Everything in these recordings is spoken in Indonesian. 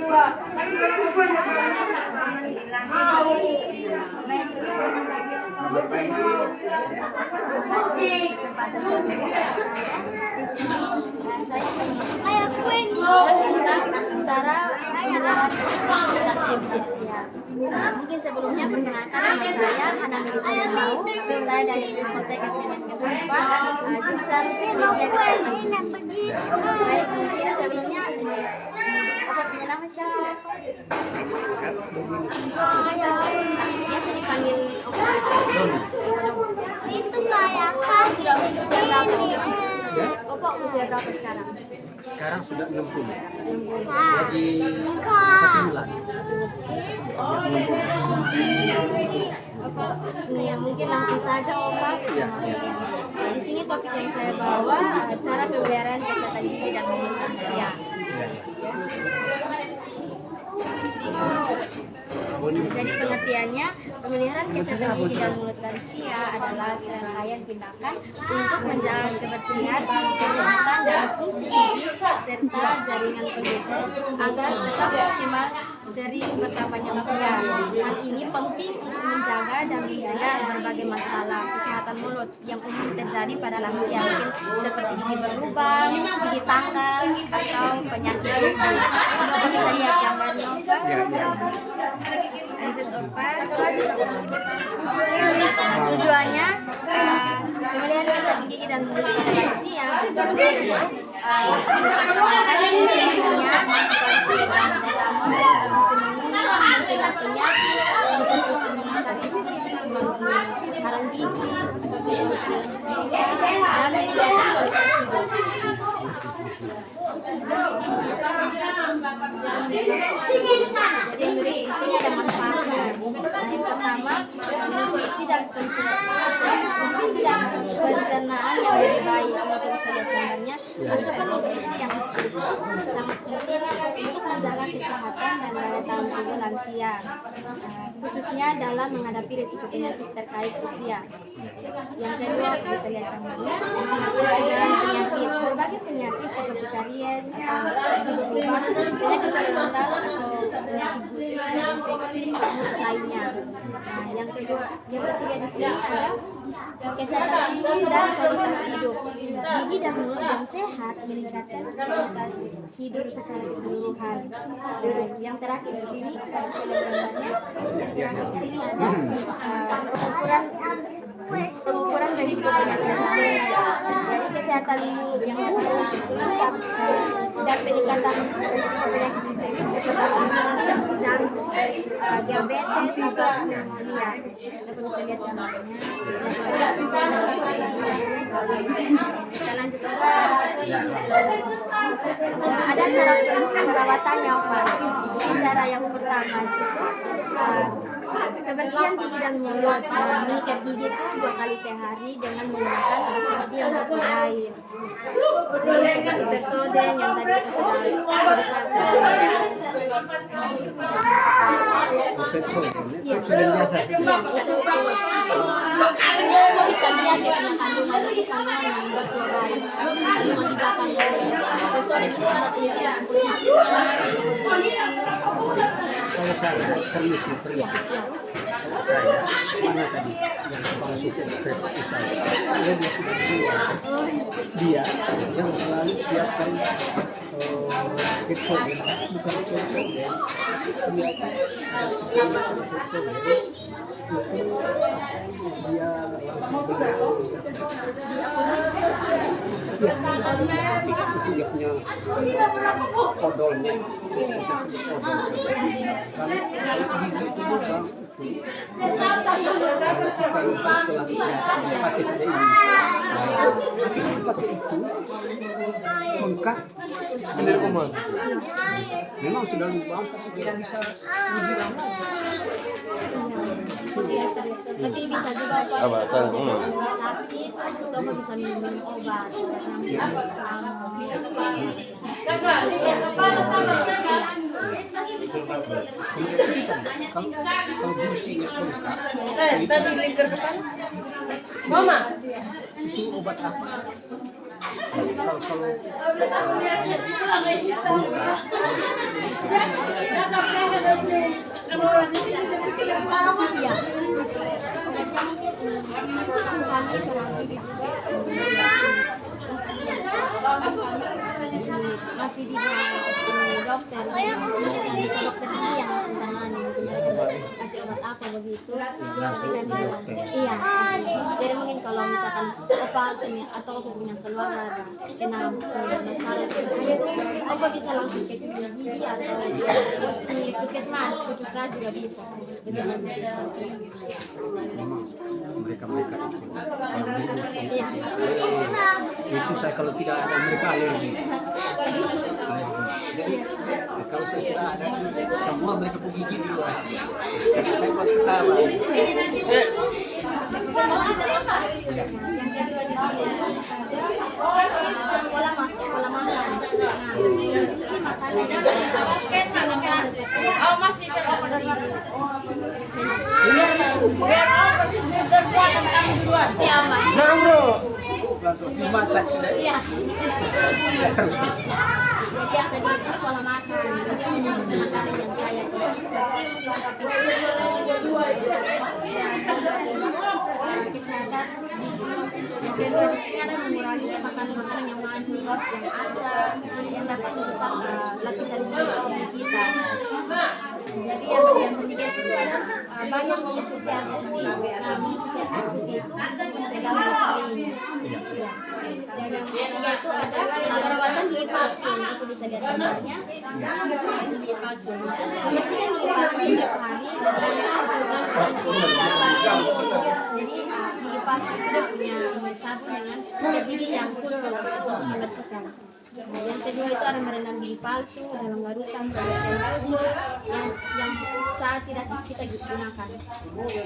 Di sini saya tentang cara memelihara dan lansia. Mungkin sebelumnya perkenalkan nama saya Hana Melisa Mau. Saya dari Sotekas Kemenkes Unpad, jurusan Ilmu Kesehatan Gigi. Baik, mungkin sebelumnya Bapak punya nama siapa? Biasa dipanggil Opa. Itu kayak sudah usia berapa? Bapak usia berapa sekarang? Sekarang sudah 60. Lagi 1 bulan. Ya, mungkin langsung saja Opa. Di sini topik yang saya bawa cara pemeliharaan kesehatan gigi dan mulut lansia. Jadi pengertiannya, pemeliharaan kesehatan gigi dan mulut lansia adalah serangkaian tindakan untuk menjaga kebersihan, kesehatan dan fungsi gigi serta jaringan pendengar agar tetap optimal sering bertambahnya usia. Hal ini penting untuk menjaga dan mencegah berbagai masalah kesehatan mulut yang umum terjadi pada lansia, mungkin seperti gigi berlubang, gigi tangkal, atau penyakit gusi. Bapak bisa lihat gambarnya, Pak. Lanjut, Bapak. Tujuannya pemeliharaan kesehatan gigi dan mulut pada lansia mencegah penyakit seperti penyakit karang gigi atau penyakit dan meningkatkan kualitas hidup. Jadi nutrisi ada manfaatnya. Yang pertama, nutrisi dan pencernaan yang lebih baik. Bapak bisa lihat gambarnya. Asupan nutrisi yang cukup sangat penting untuk menjaga kesehatan dan daya tahan tubuh lansia, khususnya dalam menghadapi risiko penyakit terkait usia. Yang kedua, bisa lihat gambarnya, pencegahan penyakit. Berbagai penyakit seperti karies, penyakit periodontal atau penyakit gusi dan infeksi mulut lainnya. Yang ketiga di sini ada kesehatan tubuh dan kualitas hidup. Gigi dan mulut yang sehat meningkatkan kualitas hidup secara keseluruhan. Yang terakhir di sini ada gambarnya. Yang terakhir di sini ada pengukuran risiko penyakit sistemik. Jadi kesehatan mulut yang buruk dan peningkatan risiko penyakit sistemik seperti jantung, diabetes atau pneumonia. Kita bisa lihat gambarnya. Kita lanjut ke ada cara perawatannya, Pak. Di sini cara yang pertama itu kebersihan gigi dan mulut. Menyikat gigi itu 2 kali sehari dengan menggunakan pasta gigi yang berair. Ini seperti Pepsodent yang tadi kita sudah Pepsodent biasa. Itu bisa lihat ya, kandungan yang berfluoride. Kandungan di belakang Pepsodent itu ada tulisan posisi. Kalau saya permisi. Saya mana tadi yang kepala suku ekspres itu saya. Dia sudah dia yang selalu siapkan Pepsodent, bukan Pepsodent. Dia dia punya odolnya. Memang sudah lupa, tapi tidak bisa tapi bisa juga sakit atau bisa minum obat. kalau gusinya tadi lingkar kepala Mama itu obat apa? Kalau Iya. Kami terapi masih di dokter, bisa dokter ini yang langsung tangani, mungkin mereka kasih obat apa begitu. Iya, jadi mungkin kalau misalkan apa atau aku punya keluarga kena masalah seperti itu, apa bisa langsung ke klinik gigi atau puskesmas juga bisa. Mereka itu Iya. itu saya kalau tidak ada mereka alergi. Jadi kalau saya sudah ada semua mereka pergi gigi di luar. Saya buat ketawa. Pola makan. Oh, masih Iya, Mbak. Bro, langsung dimasak sudah. Iya. Terus. Jadi yang kedua sih pola makan. Jadi mengonsumsi makanan yang kaya kalsium, seperti susu, kesehatan. Yang kedua di sini ada mengurangi makanan-makanan yang manis, yang asam, yang dapat merusak lapisan kulit kita. Jadi yang ketiga itu ada banyak minyak cuci air putih. Nah, minyak cuci air putih itu mencegah bersalin. Dan yang ketiga itu ada perawatan gigi palsu. Itu bisa lihat gambarnya. Gigi palsu. Membersihkan gigi palsu setiap hari jadi gigi palsu itu punya sabun dengan sikat gigi yang khusus untuk membersihkan. Nah, yang kedua itu ada merendam gigi palsu dalam larutan pembersihan khusus yang saat tidak kita gunakan.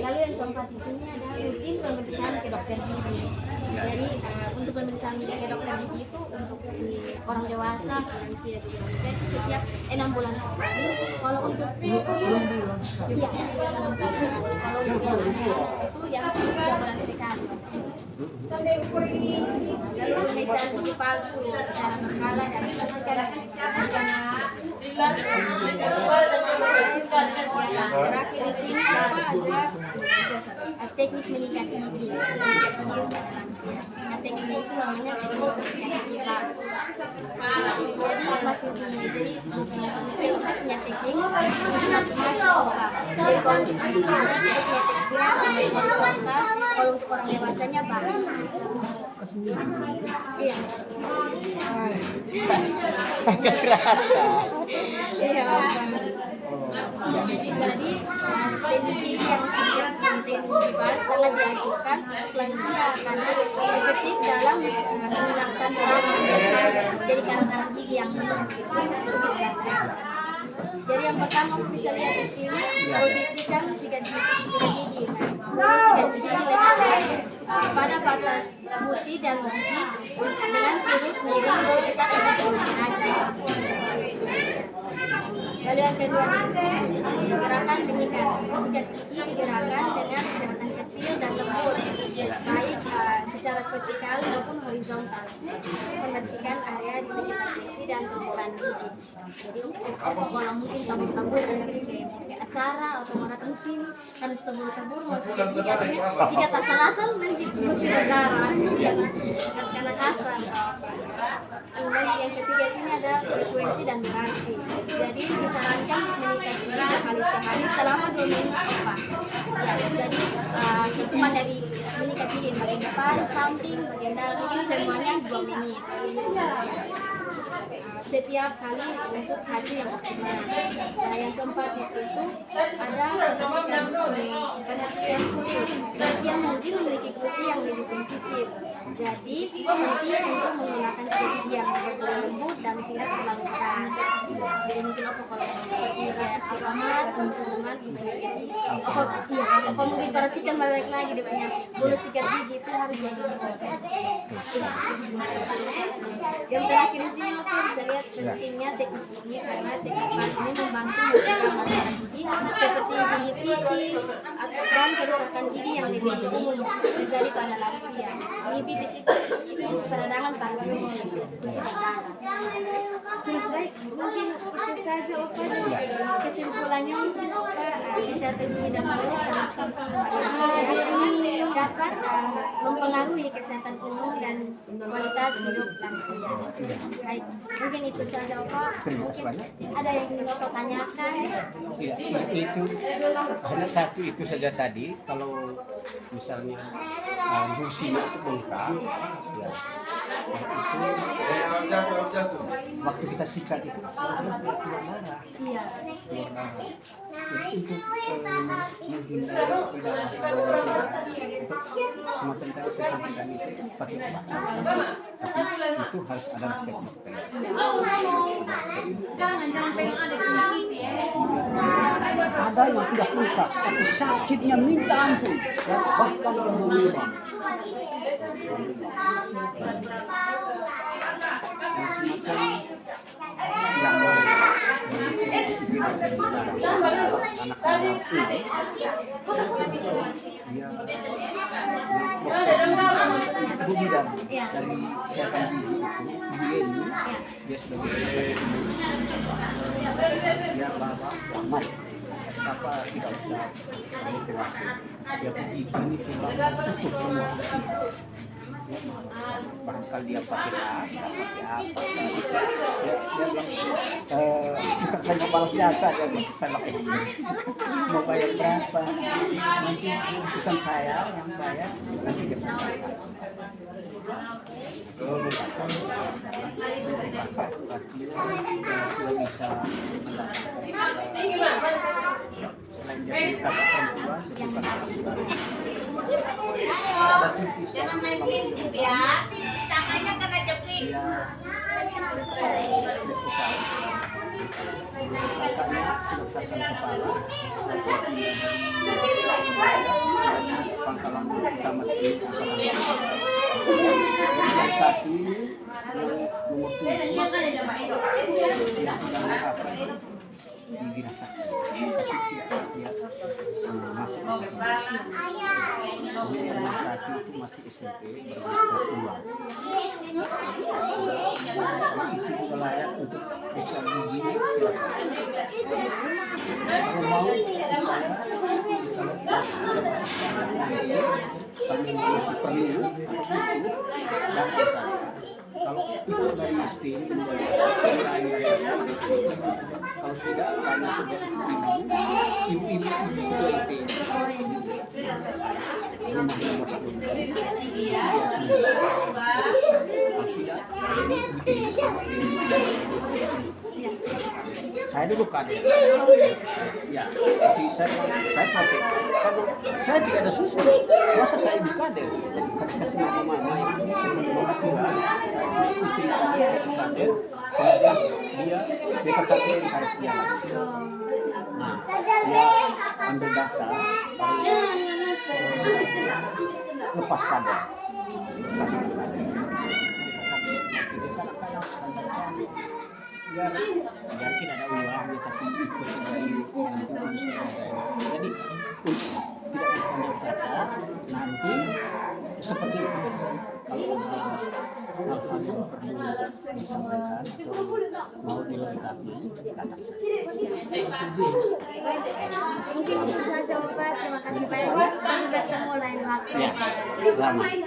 Lalu yang keempat di sini ada rutin pemeriksaan ke dokter gigi. Jadi untuk pemeriksaan ke dokter gigi itu untuk orang dewasa, lansia, itu setiap 6 bulan sekali. Kalau untuk iya, kalau untuk itu yang 3 bulan sekali. Lalu pemeriksaan gigi palsu secara berkala dan terakhir di sini ada teknik mengikat gigi. Teknik itu namanya teknik gigi pas. Jadi pas ini jadi masing-masing punya teknik masing-masing orang. Jadi kalau untuk anak-anak itu punya teknik horizontal, kalau untuk orang dewasanya baris. Iya. Iya. Jadi teknik yang sangat penting dibahas sangat dianjurkan lansia karena efektif dalam menghilangkan jadi kanker gigi yang bisa. Jadi yang pertama bisa lihat di sini posisikan sikat gigi. Sikat gigi diletakkan pada batas gusi dan gigi dengan sudut miring sekitar 30 derajat. Lalu yang kedua gerakan penyikat sikat gigi digerakkan dengan gerakan kecil dan lembut, baik secara vertikal maupun horizontal, membersihkan area di sekitar gusi dan tujuan gigi. Jadi kalau mungkin tabur-tabur kayak acara atau mau datang sini harus tabur-tabur mau sikat asal-asal nanti gusi berdarah karena kasar. Kemudian yang ketiga sini ada frekuensi dan durasi. Jadi disarankan menyikat gigi 2 kali sehari selama 2 minggu apa. Ya, jadi hitungan dari menyikat gigi bagian depan, samping, bagian dalam semuanya 2 menit. Setiap kali untuk hasil yang optimal. Nah, yang keempat di situ ada perhatian khusus. Lansia mungkin memiliki gusi yang lebih sensitif. Jadi penting untuk menggunakan sikat gigi yang lembut dan tidak terlalu keras. Jadi mungkin apa kalau seperti Alfamart, teman-teman sikat gigi. Apa mungkin perhatikan balik lagi dia punya bulu sikat gigi itu harus yang lembut. Yang terakhir di sini mungkin bisa lihat pentingnya teknik gigi karena teknik pas ini membantu mencegah masalah gigi seperti gigi fitis dan kerusakan gigi yang lebih umum terjadi pada lansia. Gigi fitis itu peradangan pada gusi. Terus baik mungkin Itu saja Opa. Kesimpulannya Opa, kesehatan gigi dan mulut sangat penting dapat mempengaruhi kesehatan umum dan kualitas hidup lansia. Baik, mungkin itu saja Opa. Mungkin ada yang ingin Opa tanyakan. Ya, itu hanya satu itu saja tadi. Kalau misalnya fungsinya itu bengkak, ya itu waktu kita sikat itu harusnya sudah keluar darah. Iya. Keluar darah. Jadi untuk menghindari supaya untuk semacam tadi saya sampaikan itu pakai obat. Tapi itu harus ada resep dokter. Ada yang tidak bengkak, tapi sakitnya minta ampun, ya, bahkan menyumbang. Yang semacam yang anak-anak ibu bidan dari kesehatan gigi itu, dia ini dia sebagai dia bapak amat apa tidak usah khawatir, dia pergi ini tulang putus semua. Barangkali dia pakai gas, pakai apa, dia bilang, saya nggak balas jasa, saya mau bayar berapa, nanti bukan saya yang bayar, nanti dia bayar. Sudah bisa selain jadi kakak perempuan, bukan Jangan main pintu ya. Tangannya kena jepit. Kakaknya sudah saksan kepala, pangkalan utama di Pangkalan satu ini nomor 7 yang sedang apa gigi nasakti, tapi tidak dia masuk nomor 1 itu masih SMP berkelas 2. Itu juga layak untuk periksa gigi, silakan. Kalau mau kami mengisi perlu kalau itu dari istri lain, kalau tidak karena sudah ibu-ibu saya dulu kader, ya, tapi saya pakai, saya tidak ada susu, masa saya ibu kader, kasih mama tua, saya istri kader, dia kakaknya yang harus jalan. Nah, dia ambil data, lepas kader, ya, mungkin ada uangnya tapi ikut sebagai jadi untuk tidak dipandang saja nanti seperti itu kalau ada hal-hal yang perlu disampaikan atau mau dilengkapi datang saja. Mungkin itu saja Bapak. Terima kasih banyak. Sampai bertemu lain waktu. Ya, selamat.